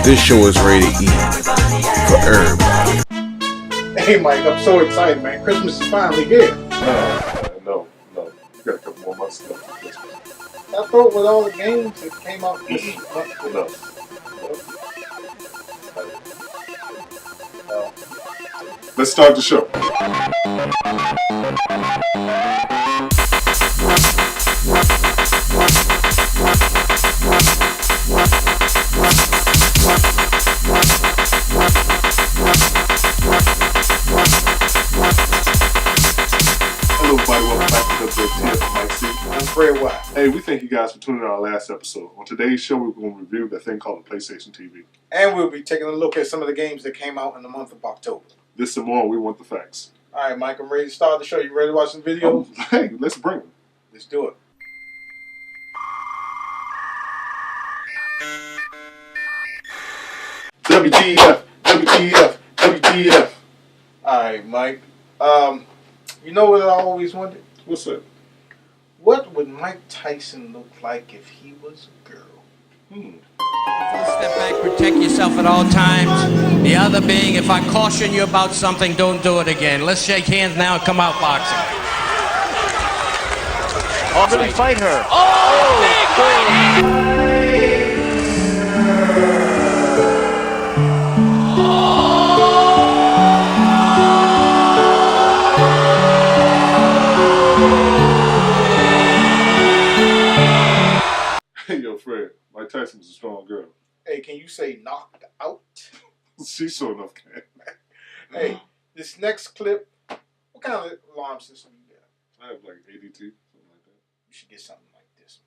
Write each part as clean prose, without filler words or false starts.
This show is rated E for everybody. Hey Mike, I'm so excited, man. Christmas is finally here. No. You got a couple more months left for Christmas. I thought with all the games that came out this month. No. Let's start the show. Hello everybody, welcome back to WTF. Mike C. I'm Fred White. Hey, we thank you guys for tuning in our last episode. On today's show, we're going to review that thing called the PlayStation TV. And we'll be taking a look at some of the games that came out in the month of October. This and more, we want the facts. All right, Mike, I'm ready to start the show. You ready to watch some videos? Hey, let's bring them. Let's do it. WTF. All right, Mike. You know what I always wondered? What's that? What would Mike Tyson look like if he was a girl? Step back, protect yourself at all times. The other being, if I caution you about something, don't do it again. Let's shake hands now and come out boxing. Oh, really fight her. Oh, big right Hey, yo, Fred. Mike Tyson was a strong girl. Hey, can you say knocked out? She sure enough can. Hey, this next clip, what kind of alarm system you got? I have like ADT, something like that. You should get something like this.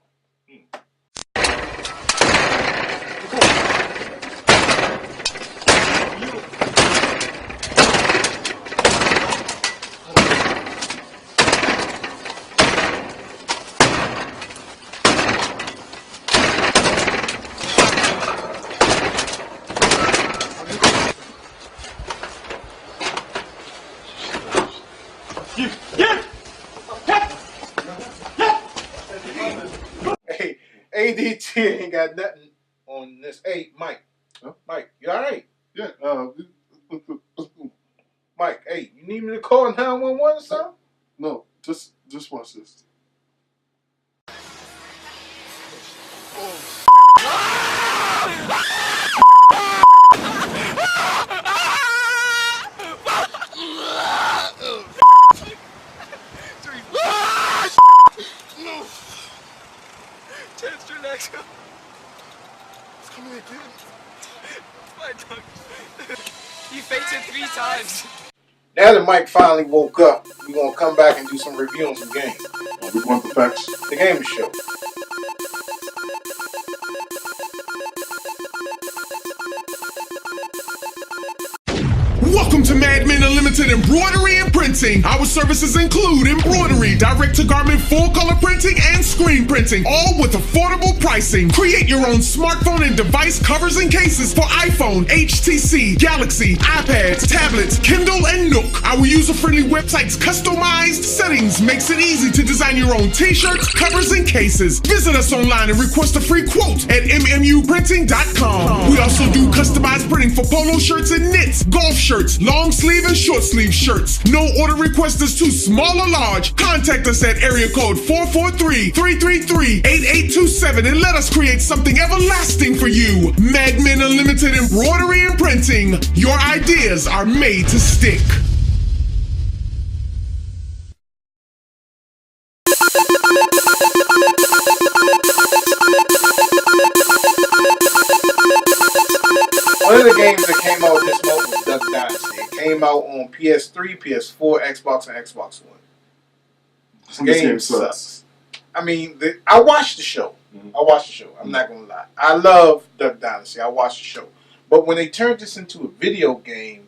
Hey, ADT ain't got nothing on this. Hey, Mike. Huh? Mike, you all right? Yeah, Mike, hey, you need me to call 911 or something? no, just watch this. Chester next. It's coming again. My tongue. You faked it 3 times. Now that Mike finally woke up, we're going to come back and do some review on some games. We want the facts. The Game Show. Welcome to Madmen Unlimited Embroidery and Printing. Our services include embroidery, direct-to-garment full-color printing, and screen printing, all with affordable pricing. Create your own smartphone and device covers and cases for iPhone, HTC, Galaxy, iPads, tablets, Kindle, and Nook. Our user-friendly website's customized settings makes it easy to design your own t-shirts, covers, and cases. Visit us online and request a free quote at mmuprinting.com. We also do customized printing for polo shirts and knits, golf shirts, long sleeve and short sleeve shirts. No order request is too small or large. Contact us at area code 443-333-8827 and let us create something everlasting for you. Madmen Unlimited Embroidery and Printing. Your ideas are made to stick. One of the games that came out this month was Duck Dynasty. It came out on PS3, PS4, Xbox, and Xbox One. This game sucks. I mean, I watched the show. I'm not going to lie. I love Duck Dynasty. I watched the show. But when they turned this into a video game,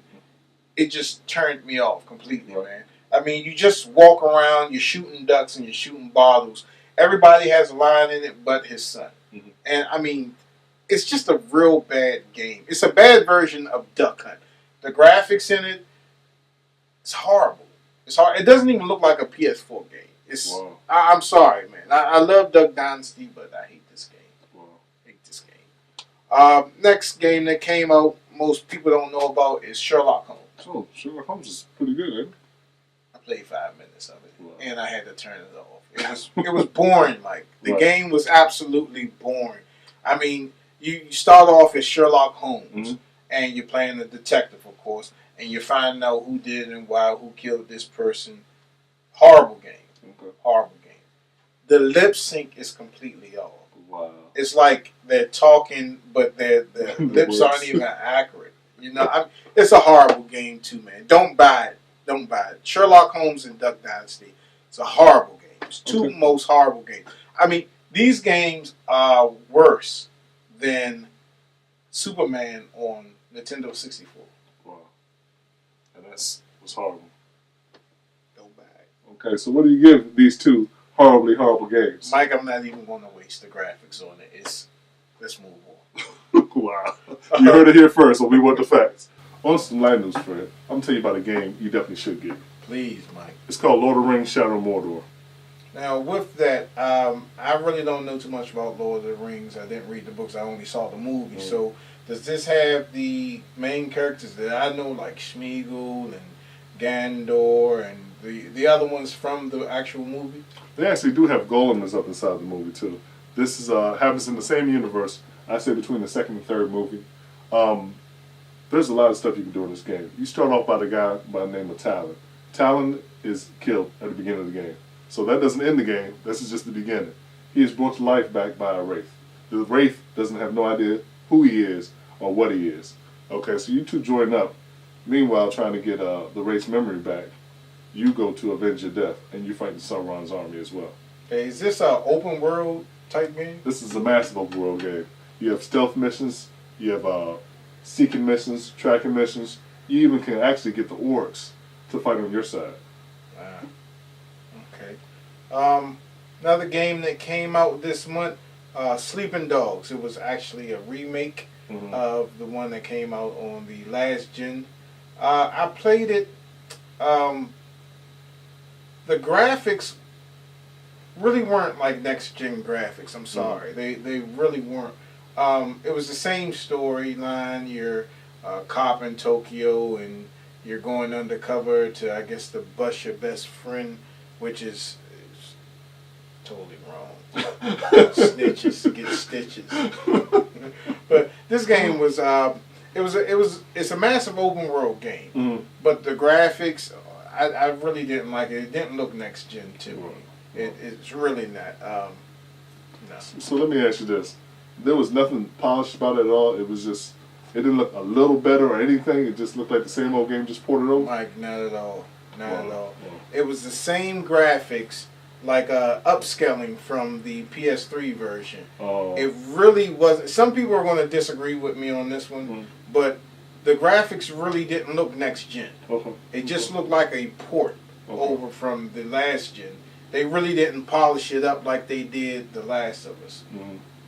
it just turned me off completely, man. I mean, you just walk around, you're shooting ducks and you're shooting bottles. Everybody has a line in it but his son. And, I mean, it's just a real bad game. It's a bad version of Duck Hunt. The graphics in it, it's horrible. It's hard. It doesn't even look like a PS4 game. It's. Wow. I'm sorry, man. I love Duck Dynasty, but I hate this game. Wow. I hate this game. Next game that came out, most people don't know about is Sherlock Holmes. Oh, Sherlock Holmes is pretty good, ain't it? I played 5 minutes of it, Wow. and I had to turn it off. It was boring, Mike. The game was absolutely boring. I mean, you start off as Sherlock Holmes, and you're playing the detective, of course, and you're finding out who did and why, who killed this person. Horrible game. Okay. Horrible game. The lip sync is completely off. Wow. It's like they're talking, but their lips aren't even accurate. You know, it's a horrible game too, man. Don't buy it. Don't buy it. Sherlock Holmes and Duck Dynasty. It's a horrible game. It's two most horrible games. I mean, these games are worse than Superman on Nintendo 64. Wow. And that was horrible. Don't buy it. Okay, so what do you give these two horribly horrible games? Mike, I'm not even going to waste the graphics on it. Let's move on. Wow. You heard it here first, so we want the facts. On some light news, Fred, I'm going to tell you about a game you definitely should get. Please, Mike. It's called Lord of the Rings Shadow of Mordor. Now, with that, I really don't know too much about Lord of the Rings. I didn't read the books. I only saw the movie. So, does this have the main characters that I know, like Smeagol and Gandor and the other ones from the actual movie? They actually do have Gollum up inside the movie, too. This is happens in the same universe, I say between the second and third movie. There's a lot of stuff you can do in this game. You start off by the guy by the name of Talon. Talon is killed at the beginning of the game. So that doesn't end the game. This is just the beginning. He is brought to life back by a wraith. The wraith doesn't have no idea who he is or what he is. Okay, so you two join up. Meanwhile, trying to get the wraith's memory back, you go to avenge your death, and you fight the Sauron's army as well. Okay, is this an open world type game? This is a massive open world game. You have stealth missions. You have seeking missions, tracking missions. You even can actually get the orcs to fight on your side. Okay. Another game that came out this month, Sleeping Dogs. It was actually a remake of the one that came out on the last gen. I played it. The graphics really weren't like next gen graphics. I'm sorry, they really weren't. It was the same storyline. You're a cop in Tokyo, and you're going undercover to, I guess, to bust your best friend, which is totally wrong. Snitches get stitches. But this game was it's a massive open world game. But the graphics, I really didn't like it. It didn't look next gen to me. It's really not. No. So let me ask you this: there was nothing polished about it at all. It was just, it didn't look a little better or anything. It just looked like the same old game, just ported over. Mike, not at all. Not at all. It was the same graphics, like upscaling from the PS3 version. It really wasn't. Some people are going to disagree with me on this one, but the graphics really didn't look next gen. It just looked like a port over from the last gen. They really didn't polish it up like they did The Last of Us.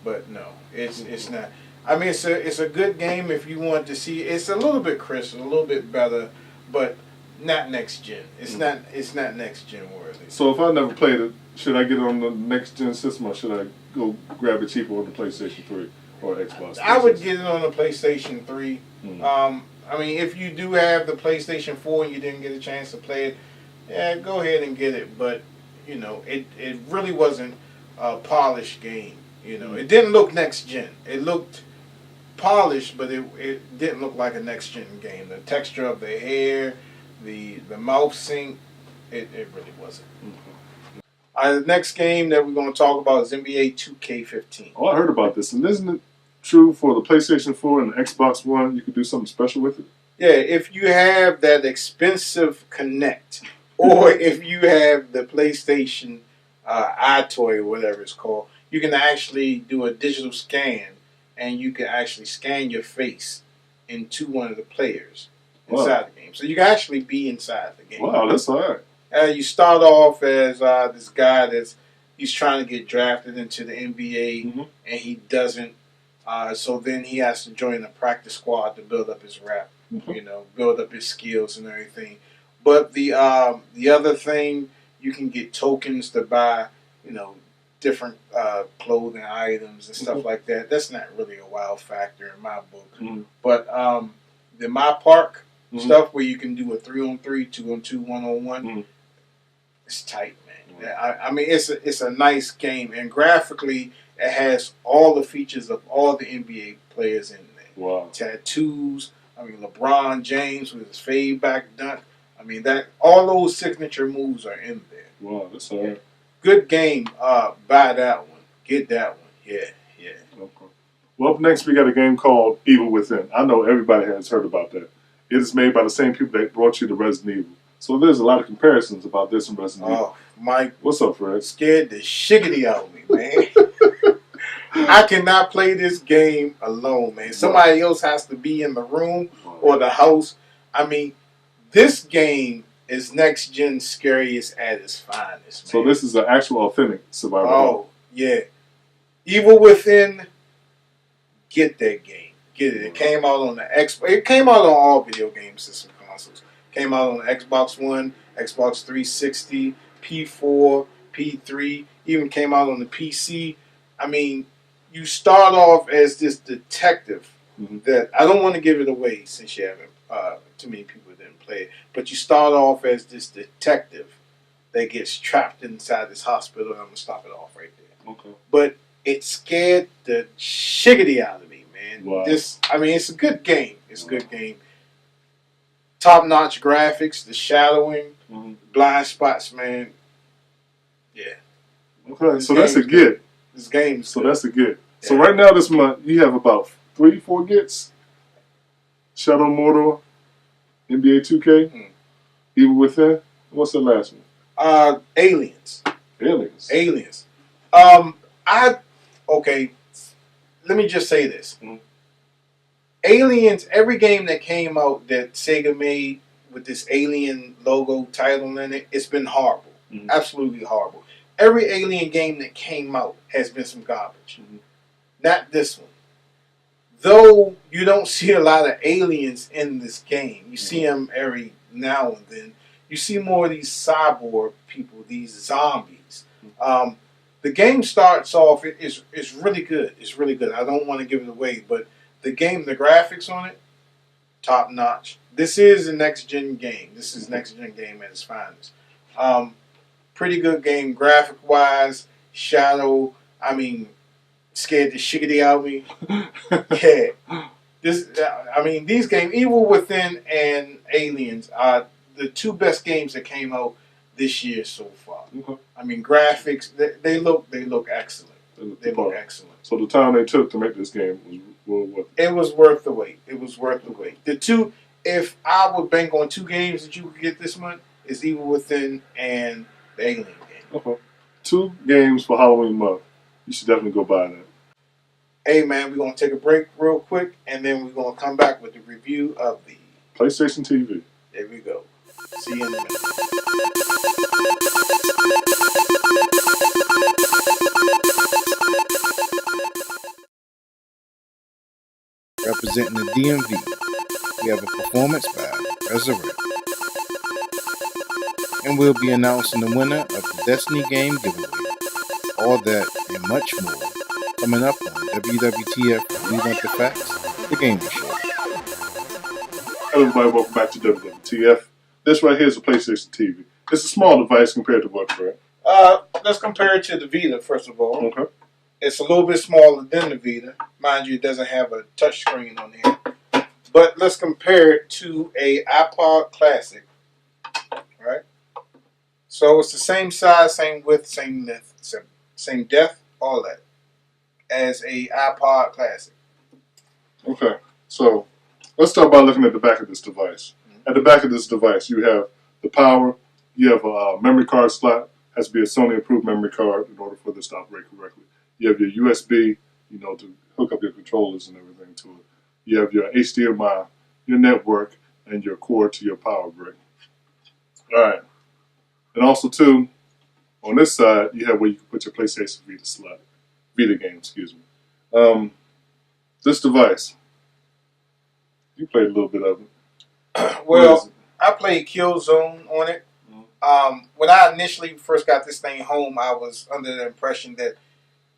But no, it's not. I mean, it's a good game if you want to see. It's a little bit crisper, a little bit better, but not next gen. It's not next gen worthy. So if I never played it, should I get it on the next gen system, or should I go grab it cheaper on the PlayStation 3 or Xbox? I would get it on the PlayStation 3. I mean, if you do have the PlayStation 4 and you didn't get a chance to play it, yeah, go ahead and get it. But you know, it really wasn't a polished game. You know, it didn't look next gen. It looked polished, but it didn't look like a next gen game. The texture of the hair, the mouth sync, it really wasn't. The next game that we're going to talk about is NBA 2K15. Oh, I heard about this, and isn't it true for the PlayStation 4 and the Xbox One? You could do something special with it. Yeah, if you have that expensive Connect, or if you have the PlayStation iToy or whatever it's called, you can actually do a digital scan, and you can actually scan your face into one of the players inside the game. So you can actually be inside the game. Wow, that's all right. You start off as this guy he's trying to get drafted into the NBA, and he doesn't. So then he has to join a practice squad to build up his rep, build up his skills and everything. But the other thing, you can get tokens to buy, different clothing items and stuff like that. That's not really a wow factor in my book. But the My Park stuff where you can do a 3-on-3, 2-on-2, 1-on-1, it's tight, man. I mean, it's a nice game, and graphically, it has all the features of all the NBA players in there. Wow. Tattoos. I mean, LeBron James with his fade back dunk. I mean, that all those signature moves are in there. Wow, that's all right. Good game. Buy that one. Get that one. Yeah. Okay. Well, up next we got a game called Evil Within. I know everybody has heard about that. It is made by the same people that brought you to Resident Evil. So there's a lot of comparisons about this and Resident Evil. Mike. What's up, Fred? Scared the shiggity out of me, man. I cannot play this game alone, man. Somebody else has to be in the room or the house. I mean, this game is next gen scariest at its finest, man. So this is an actual authentic survival. Oh, yeah. Evil Within, get that game. Get it. It came out on the Xbox. It came out on all video game system consoles. Came out on the Xbox One, Xbox 360, P4, P3, even came out on the PC. I mean, you start off as this detective that I don't want to give it away since you haven't too many people didn't play it, but you start off as this detective that gets trapped inside this hospital. And I'm gonna stop it off right there. Okay. But it scared the shiggity out of me, man. Wow. I mean, it's a good game. It's a good game. Top-notch graphics, the shadowing, blind spots, man. Yeah. Okay, so that's a get. This game. So that's a get. Yeah. So right now this month you have about 3-4 gets. Shadow Mordor, NBA 2K, Evil Within. What's the last one? Aliens. Aliens. Okay. Let me just say this. Aliens. Every game that came out that Sega made with this Alien logo title in it, it's been horrible. Absolutely horrible. Every Alien game that came out has been some garbage. Not this one. Though you don't see a lot of aliens in this game. You see them every now and then. You see more of these cyborg people, these zombies. The game starts off, it's really good. It's really good. I don't want to give it away, but the graphics on it, top notch. This is a next gen game. This is next gen game at its finest. Pretty good game graphic wise. Shadow, I mean, scared the shiggity out of me. Yeah. These games, Evil Within and Aliens, are the two best games that came out this year so far. I mean, graphics, they look excellent. They look excellent. So the time they took to make this game was worth it. It was worth the wait. It was worth the wait. The two, if I would bank on 2 games that you could get this month, is Evil Within and the Alien game. Okay. 2 games for Halloween month. You should definitely go buy that. Hey man, we're gonna take a break real quick, and then we're gonna come back with the review of the PlayStation TV. There we go. See you in a minute. Representing the DMV, we have a performance by Resurrect. And we'll be announcing the winner of the Destiny game giveaway. All that and much more coming up on WWTF We Want the Facts, the gaming show. Hello everybody, welcome back to WWTF. This right here is a PlayStation TV. It's a small device compared to what, Fred? Let's compare it to the Vita, first of all. Okay. It's a little bit smaller than the Vita. Mind you, it doesn't have a touch screen on here. But let's compare it to a iPod Classic. Right? So it's the same size, same width, same length, same depth, all that, as a iPod Classic. Okay. So let's start by looking at the back of this device. At the back of this device, you have the power. You have a memory card slot. Has to be a Sony approved memory card in order for this to operate correctly. You have your USB, to hook up your controllers and everything to it. You have your HDMI, your network, and your cord to your power brick. All right. And also, too, on this side, you have where you can put your PlayStation Vita game, excuse me. This device, you played a little bit of it. Well, I played Killzone on it. When I initially first got this thing home, I was under the impression that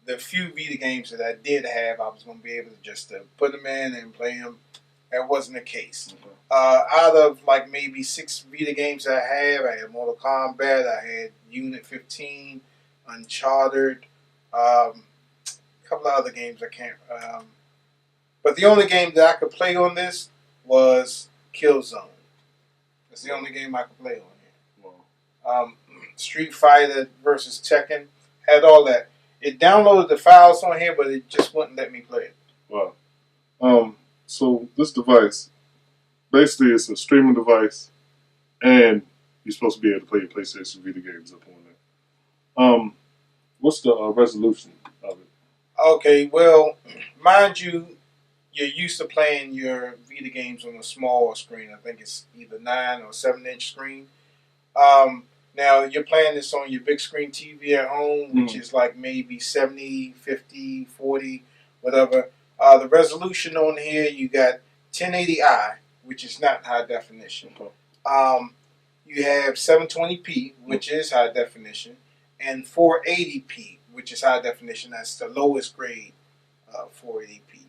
the few Vita games that I did have, I was going to be able to just put them in and play them. That wasn't the case. Out of like maybe 6 Vita games I had Mortal Kombat, I had Unit 15, Uncharted, a couple of other games I can't. But the only game that I could play on this was Killzone. That's the only game I could play on here. Street Fighter versus Tekken had all that. It downloaded the files on here, but it just wouldn't let me play it. Wow. So this device, basically, it's a streaming device, and you're supposed to be able to play your PlayStation Vita games up on there. What's the resolution of it? Okay, well, mind you, you're used to playing your Vita games on a smaller screen. I think it's either 9 or 7-inch screen. Now, you're playing this on your big screen TV at home, which is like maybe 70, 50, 40, whatever. The resolution on here, you got 1080i, which is not high definition. You have 720p, which is high definition, and 480p, which is high definition. That's the lowest grade 480p.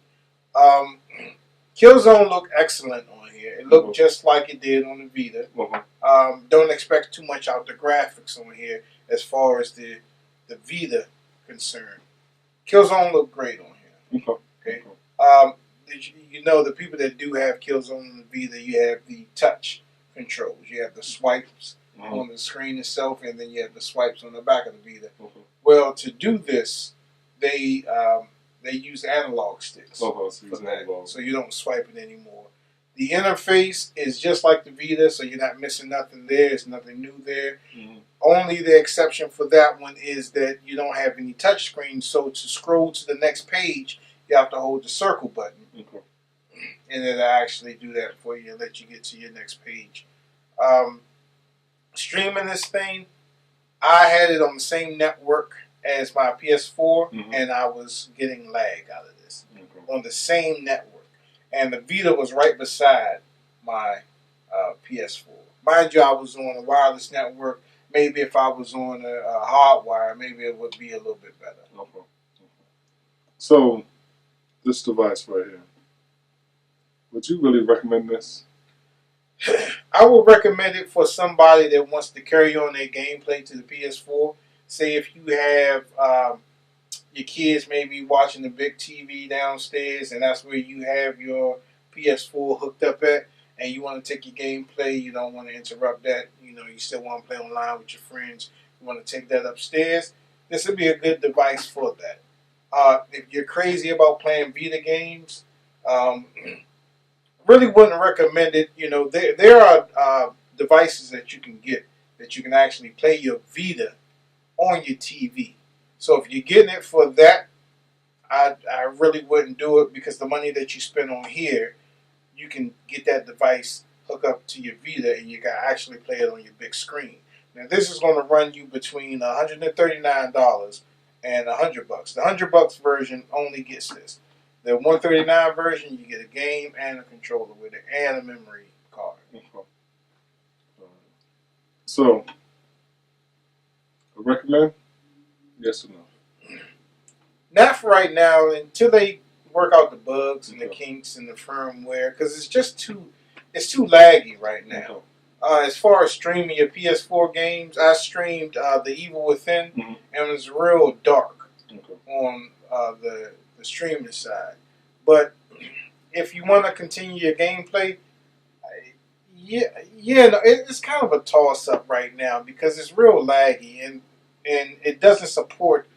Killzone looked excellent on here. It looked just like it did on the Vita. Don't expect too much out the graphics on here as far as the Vita concerned. Killzone looked great on here. Okay. You know, the people that do have Killzone on the Vita, you have the touch controls. You have the swipes on the screen itself, and then you have the swipes on the back of the Vita. Well, to do this, they use analog sticks for that, so you don't swipe it anymore. The interface is just like the Vita, so you're not missing nothing there. There's nothing new there. Only the exception for that one is that you don't have any touch screen, so to scroll to the next page, you have to hold the circle button. And it'll actually do that for you and let you get to your next page. Streaming this thing, I had it on the same network as my PS4, and I was getting lag out of this on the same network. And the Vita was right beside my PS4. Mind you, I was on a wireless network. Maybe if I was on a hardwire, maybe it would be a little bit better. So, this device right here, would you really recommend this? I would recommend it for somebody that wants to carry on their gameplay to the PS4. Say if you have your kids maybe watching the big TV downstairs, and that's where you have your PS4 hooked up at, and you want to take your gameplay, you don't want to interrupt that, you still want to play online with your friends, you want to take that upstairs, this would be a good device for that. If you're crazy about playing Vita games, really wouldn't recommend it. There are devices that you can get that you can actually play your Vita on your TV. So if you're getting it for that, I really wouldn't do it, because the money that you spend on here, you can get that device hook up to your Vita and you can actually play it on your big screen. Now this is going to run you between $139 and $100. The $100 version only gets this. The $139 version, you get a game and a controller with it and a memory card. So, I recommend? Yes or no? Not for right now, until they work out the bugs and the kinks and the firmware, because it's just too laggy right now. As far as streaming your PS4 games, I streamed The Evil Within, and it was real dark on the streaming side. But if you want to continue your gameplay, it's kind of a toss-up right now, because it's real laggy, and it doesn't support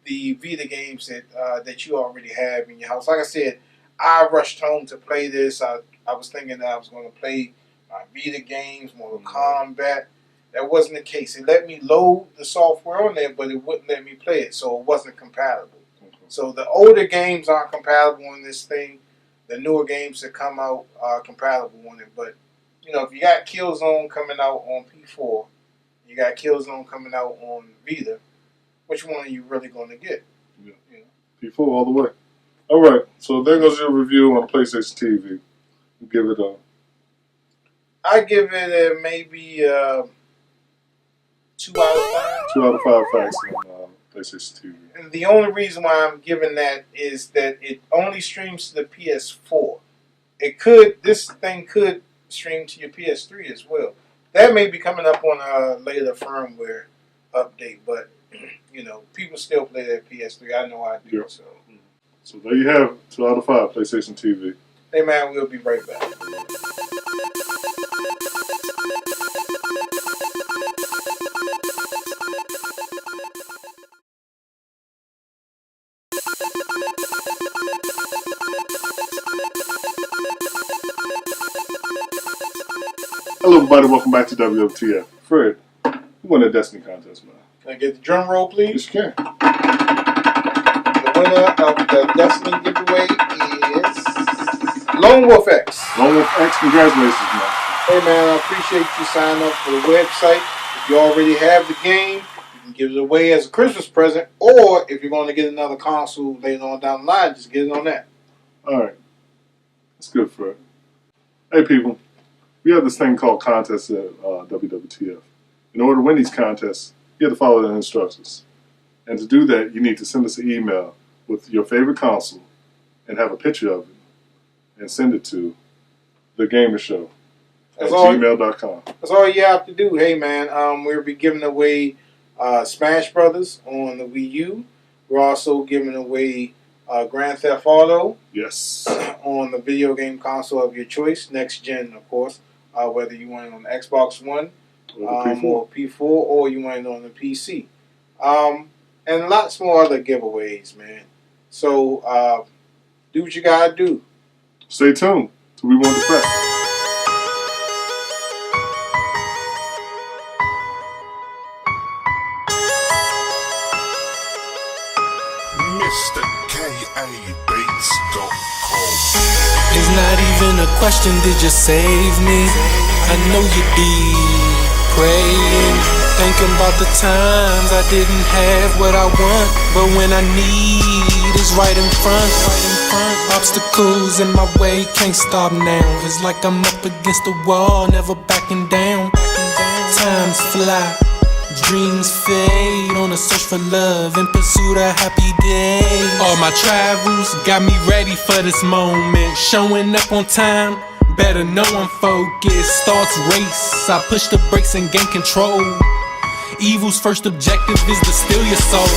the Vita games that you already have in your house. Like I said, I rushed home to play this. I was thinking that I was going to play my Vita games, Mortal Kombat. That wasn't the case. It let me load the software on there, but it wouldn't let me play it, so it wasn't compatible. So the older games aren't compatible on this thing. The newer games that come out are compatible on it. But, if you got Killzone coming out on P4, you got Killzone coming out on Vita, which one are you really going to get? P4 all the way. All right, so there goes your review on PlayStation TV. You give it a... I give it maybe 2 out of 5. 2 out of 5 facts on PlayStation TV. And the only reason why I'm giving that is that it only streams to the PS4. This thing could stream to your PS3 as well. That may be coming up on a later firmware update, but people still play their PS3. I know I do. Yep. So there you have 2 out of 5 PlayStation TV. Hey man, we'll be right back. Hello everybody, welcome back to WWTF. Fred, who won that Destiny contest, man? Can I get the drum roll, please? Yes, you can. The winner of the Destiny giveaway is Lone Wolf X. Lone Wolf X, congratulations, man. Hey man, I appreciate you signing up for the website. If you already have the game, you can give it away as a Christmas present, or if you're going to get another console later on down the line, just get it on that. Alright. That's good, Fred. Hey people, we have this thing called contests at WWTF. In order to win these contests, you have to follow the instructions. And to do that, you need to send us an email with your favorite console and have a picture of it and send it to thegamershow@gmail.com. That's all you have to do. Hey man, we'll be giving away Smash Brothers on the Wii U. We're also giving away Grand Theft Auto. Yes. On the video game console of your choice, next gen, of course. Whether you want it on the Xbox One or P4, or you want it on the PC. And lots more other giveaways, man. So, do what you gotta do. Stay tuned till we want the facts. Mr. KABeats.com. It's not even a question, did you save me? I know you did. Praying, thinking about the times I didn't have what I want, but when I need is right in front. Obstacles in my way, can't stop now. It's like I'm up against the wall, never backing down. Times fly, dreams fade, on a search for love in pursuit of happy days. All my travels got me ready for this moment. Showing up on time, better know I'm focused. Starts race, I push the brakes and gain control. Evil's first objective is to steal your soul.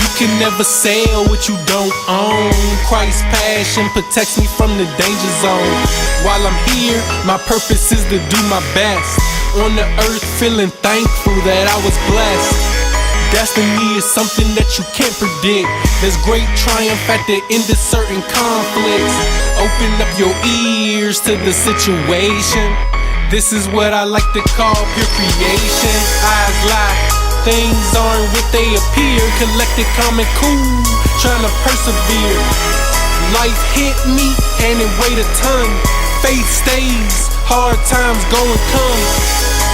You can never sell what you don't own. Christ's passion protects me from the danger zone. While I'm here, my purpose is to do my best. On the earth, feeling thankful that I was blessed. Destiny is something that you can't predict. There's great triumph at the end of certain conflicts. Open up your ears to the situation. This is what I like to call pure creation. Eyes lie, things aren't what they appear. Collected, calm and cool, trying to persevere. Life hit me and it weighed a ton. Faith stays, hard times go and come.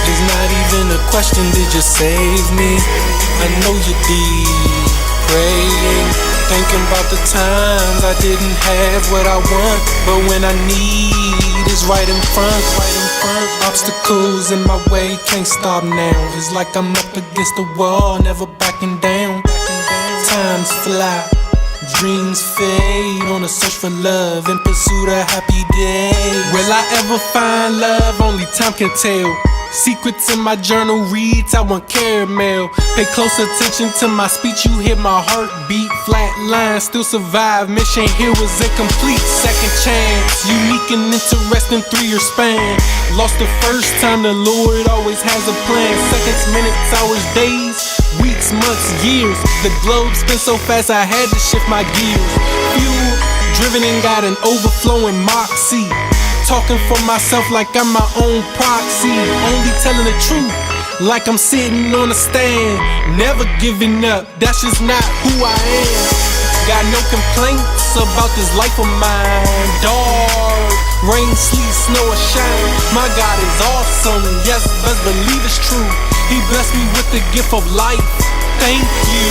It's not even a question, did you save me? I know you did. Praying, thinking about the times I didn't have what I want, but when I need is right in front. Obstacles in my way, can't stop now. It's like I'm up against the wall, never backing down. Times fly, dreams fade, on a search for love in pursuit of happy days. Will I ever find love? Only time can tell. Secrets in my journal reads, I want caramel. Pay close attention to my speech, you hear my heartbeat. Flat line, still survive, mission here was incomplete. Second chance, unique and interesting 3-year span. Lost the first time, the Lord always has a plan. Seconds, minutes, hours, days, weeks, months, years. The globe spins so fast I had to shift my gears. Fuel, driven and got an overflowing moxie. Talking for myself like I'm my own proxy. Only telling the truth like I'm sitting on a stand. Never giving up, that's just not who I am. Got no complaints about this life of mine. Dark, rain, sleet, snow or shine, my God is awesome, yes, best believe it's true. He blessed me with the gift of life, thank you.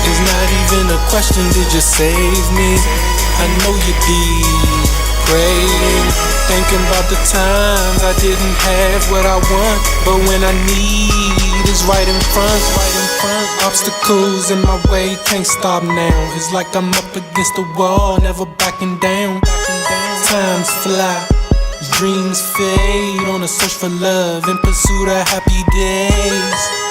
It's not even a question, did you save me? I know you did. Praying, thinking about the times I didn't have what I want, but when I need is is right in front. Obstacles in my way, can't stop now. It's like I'm up against the wall, never backing down. Times fly, dreams fade, on a search for love in pursuit of happy days.